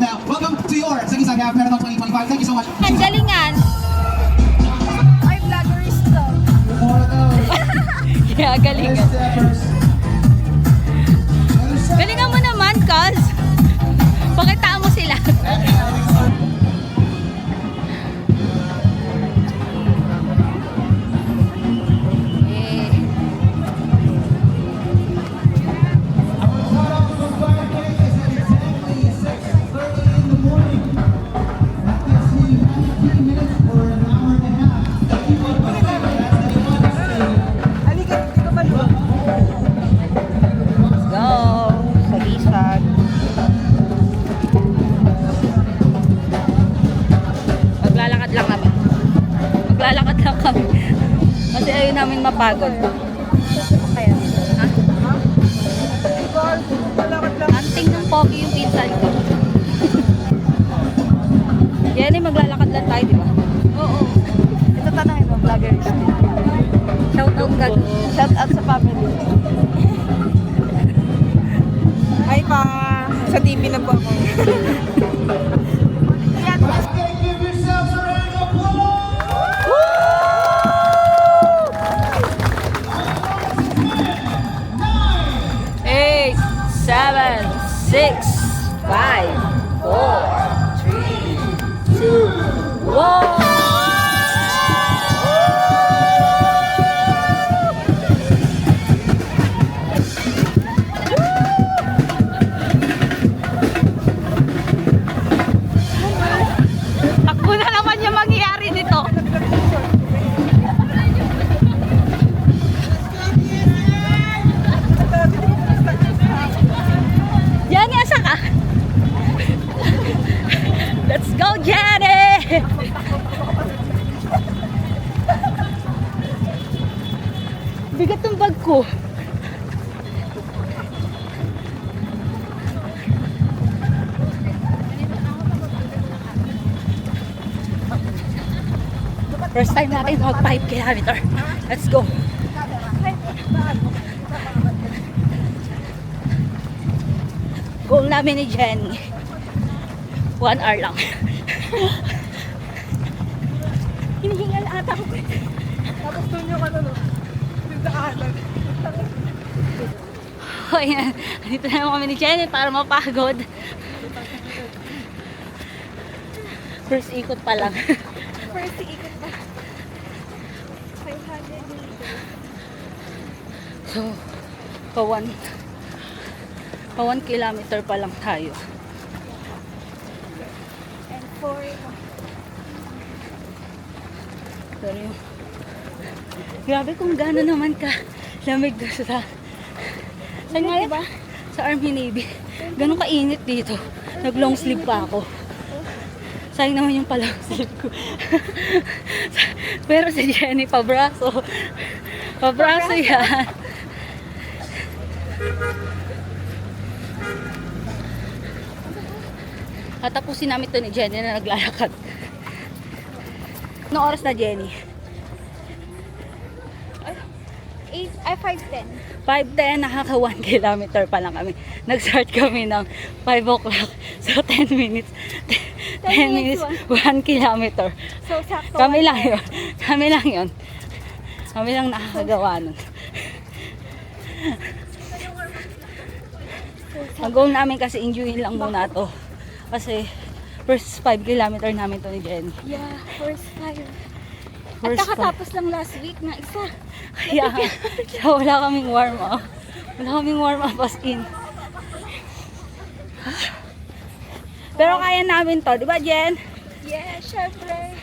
now. Welcome to your second time half marathon 2025. Thank you so much. Ang galingan. Ay, vloggerist to. Yeah, galingan. Galingan mo naman, cuz. Pakitaan mo sila. Maglalakad lang kami. Kasi ayaw namin mapagod. Kaya, ha? Anting ng pogi yung pinsan ko. Jenny, maglalakad lang tayo, di ba? Oo. Ito tanongin mo, vloggerist. Shout out ka. Shout out sa family. Ay pa, sa TV na po ako. Give yourselves a round of applause. 8, 7, 6, 5, 4, 3, 2, 1. Takbo na naman yung mangyayari nito. Jenny, asa ka? Let's go, Jenny! Bigat ng bag ko. First time natin mag 5 kilometer. Let's go. Goal namin ni Jenny 1 hour lang. Hinihingal ata ko. Tapos doon yung ano, yung daanan. O yan, dito na naman kami ni Jenny para mapagod. First ikot pa lang. First ikot pa. 500 meters. So, pa 1 kilometer pa lang tayo. And 4. Pero yung, grabe kung gano'n naman ka lamig sa saan nga ba? Sa Army Navy. Ganun kainit dito. Nag long sleeve pa ako. Sayang naman yung palang sleeve ko. Pero si Jenny pabraso. Pabraso yan. Tatapusin namin ito ni Jenny na naglalakad. Anong oras na, Jenny? 5:10. 5:10, nakaka 1 kilometer pa lang kami. Nag-start kami ng 5 o'clock. So 10 minutes. 10 minutes, 1 kilometer. So, sakto. Kami lang yun. Kami lang yun. Kami lang nakakagawa nun. Ang goal namin kasi enjoyin lang muna to. Kasi first 5 kilometer namin to ni Jenny. Yeah, first 5. First At nakatapos lang last week na isa. Kaya wala kaming warm up. Wala kaming warm up as in. Pero kaya namin to, di ba Jen? Yeah, syempre.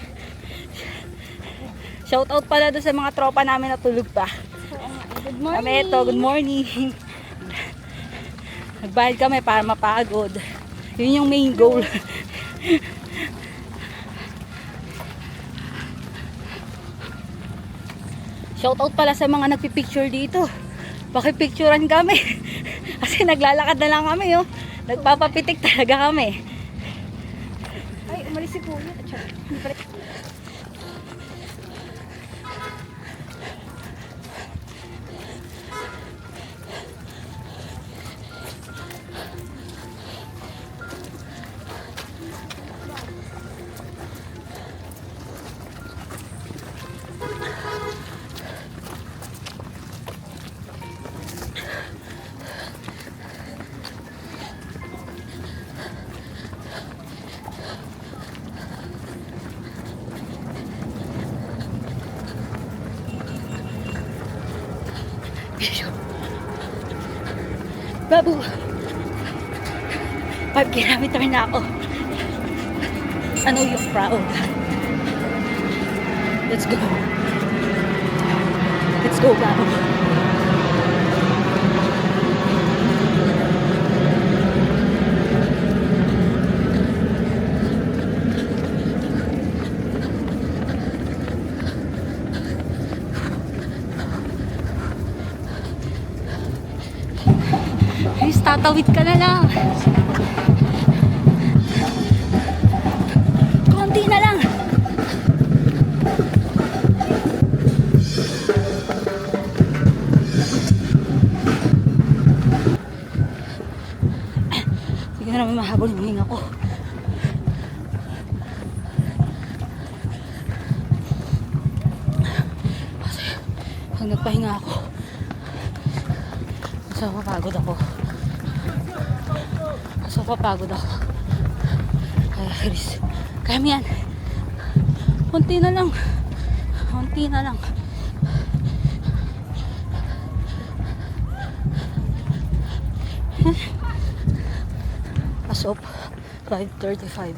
Shout out pala doon sa mga tropa namin na tulog pa. Good morning. Kami ito, good morning. Nagbayad kami para mapagod. Yun yung main goal. Shoutout pala sa mga nagpipicture dito. Pakipicturean kami. Kasi naglalakad na lang kami, oh. Nagpapapitik talaga kami. Ay, umalis si Kuya. Babu! 5 kilometer na ako. I know you're proud. Let's go. Let's go, Babu. Please, tatawid ka na lang. Konti na lang. Sige na naman mahabol yung hinga ko. Kasi pag nagpahinga ako, mas mapapagod ako. So, papagod ako. Kaya, Chris, kaya mo yan. Kunti na lang. Kunti na lang. As of 5:35.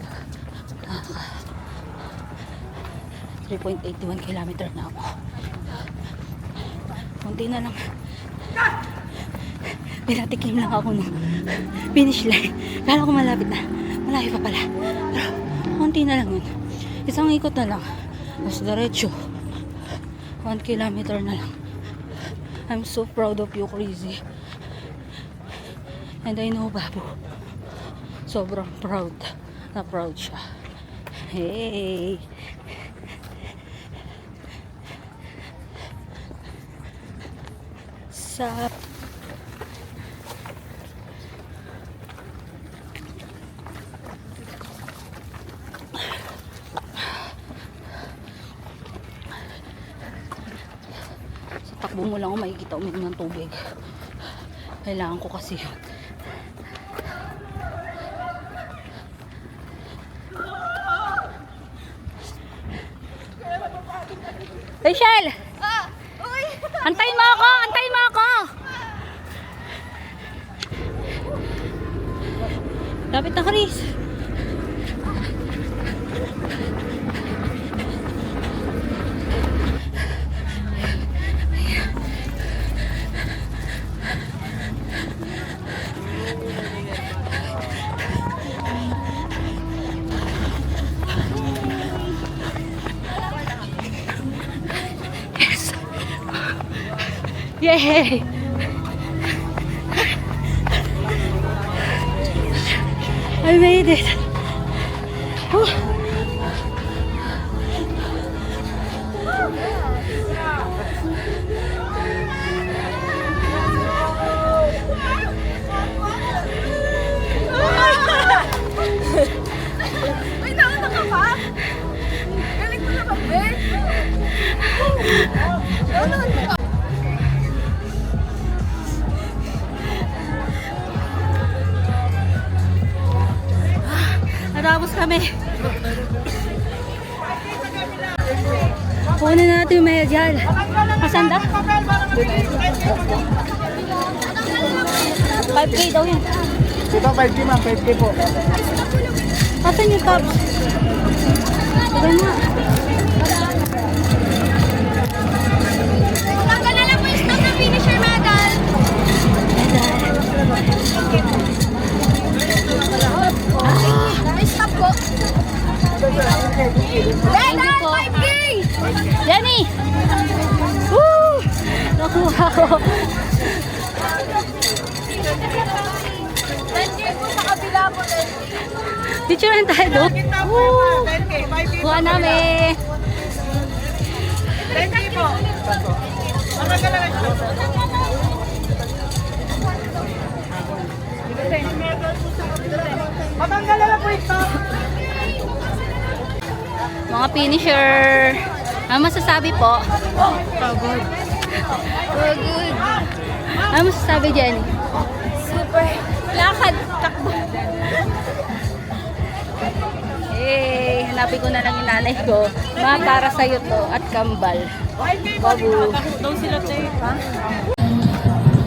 3.81 kilometer na ako. Kunti na lang. Pinatikim lang ako ng finish line. Kala ko malapit na. Malayo pa pala. Pero, konti na lang yun. Isang ikot na lang. Tapos diretso. 1 kilometer na lang. I'm so proud of you, Crazy. And I know, Babu. Sobrang proud. Na proud siya. Hey! Sa takbo mo lang ako makikita uminom ng tubig. Kailangan ko kasi yun. Rachel! Uy! Antayin mo ako! Antayin mo ako! Lapit na, Chris. Yay! I made it! Whew. Uy, nauna ka pa? Galing mo na ba, Ben? Nauna ka pa? Natapos kami. Kunin na natin yung medyal. Masanda? 5K daw yan. Ito 5K ma'am, 5K po. Asan yung tabs? Diba na? Tanggal na lang po yung stock ng finisher medal. May stop po. Medal, 5K! Jenny! Woo! Nakuha ko. 10K po sa kabila po. Picture lang tayo doon. Woo! 10K, 5K. Kuha namin. 10K po. Matanggal na lang ito. Matanggal na lang po ito. Mga finisher. Ano masasabi po? Pagod. Pagod. Ano masasabi, Jenny? Super. Lakad, takbo. Eh, hanapin ko na lang yung nanay ko. Ma, para sa'yo to. At kambal. Babu. Daw sila tayo, ha?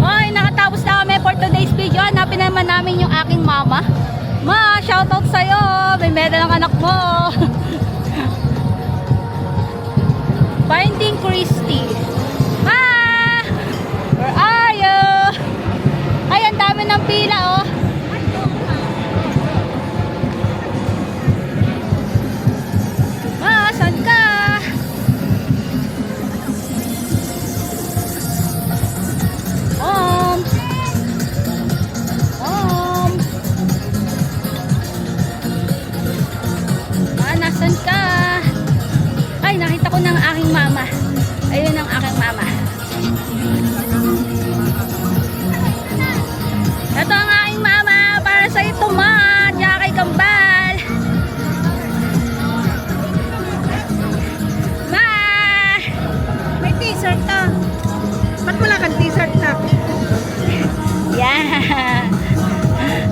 Ay, nakatapos na kami for today's video. video. Hanapin naman namin yung aking mama. Ma, shoutout sa'yo. May medal ang anak mo. Finding Christy. Ma! Where are you? Ay, ang dami ng pila, oh. Ma, saan ka? Mom! Mom! Ma, nasan ka? Ay, nakita ko ng aking mama. Ayun ang aking mama. Ito ang aking mama para sa ito, ma. Diyan kay Kambal. Ma! May t-shirt na. Ba't wala kang t-shirt na? Yeah.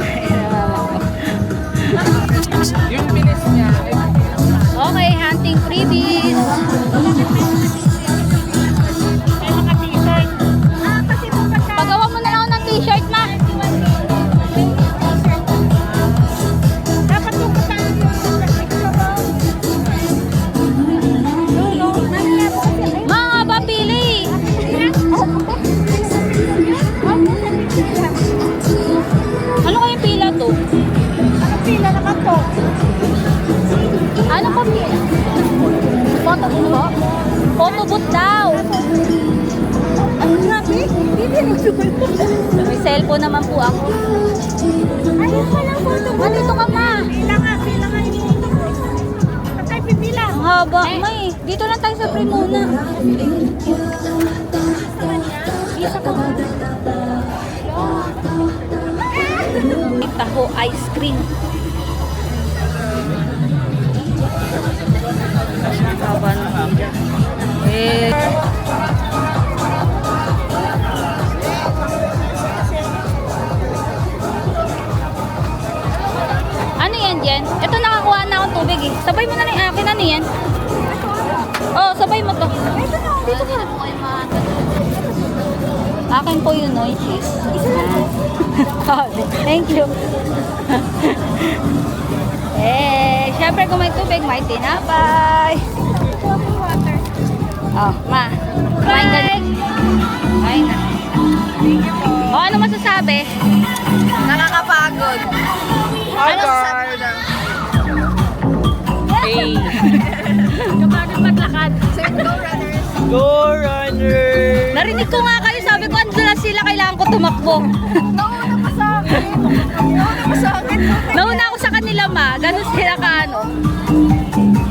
Ayun ang mama ko. Yung bilis niya. Okay, hunting freebies. May mga t-shirt. Kasi mo pagka... Pagawa mo na lang ako ng t-shirt, ma. Dapat mo pagka Mga papili. Ano kayong pila to? Anong pila naman to? Ano pa pila? Photo booth? Photo booth daw. Ano grabe? Hindi rin May cellphone naman po ako. Ayun pa lang photo ko. Nandito ka, ma. Pila nga. Patay pipila. Ang haba, may. Dito lang tayo sa Primona. Isa ka. Taho ice cream. Haba ng pila. Eh. Ano yan, Jen? Ito nakakuha na akong tubig eh. Sabay mo na lang yung akin. Ano yan? Oh, sabay mo to. Dito ka. Akin po yun, no? Yung cheese. Thank you. Syempre kung may tubig, may tinapay. Oh, ma. Kumain ka din. Kumain na. Oh, ano masasabi? Nakakapagod. Ano Hey! Kapagod maglakad. Go runners. Go runner! Narinig ko nga kayo, sabi ko, andun na sila, kailangan ko tumakbo. Nauna pa sa akin. Nauna pa sa akin. Nauna ako sa kanila, ma. Ganun sila ka, ano.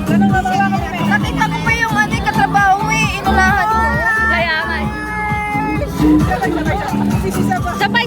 Ganun ka ba kami? Nakita ko pa yung katrabaho mo eh. Inunahan mo. Kaya nga. Sabay. Sisisa pa. Sabay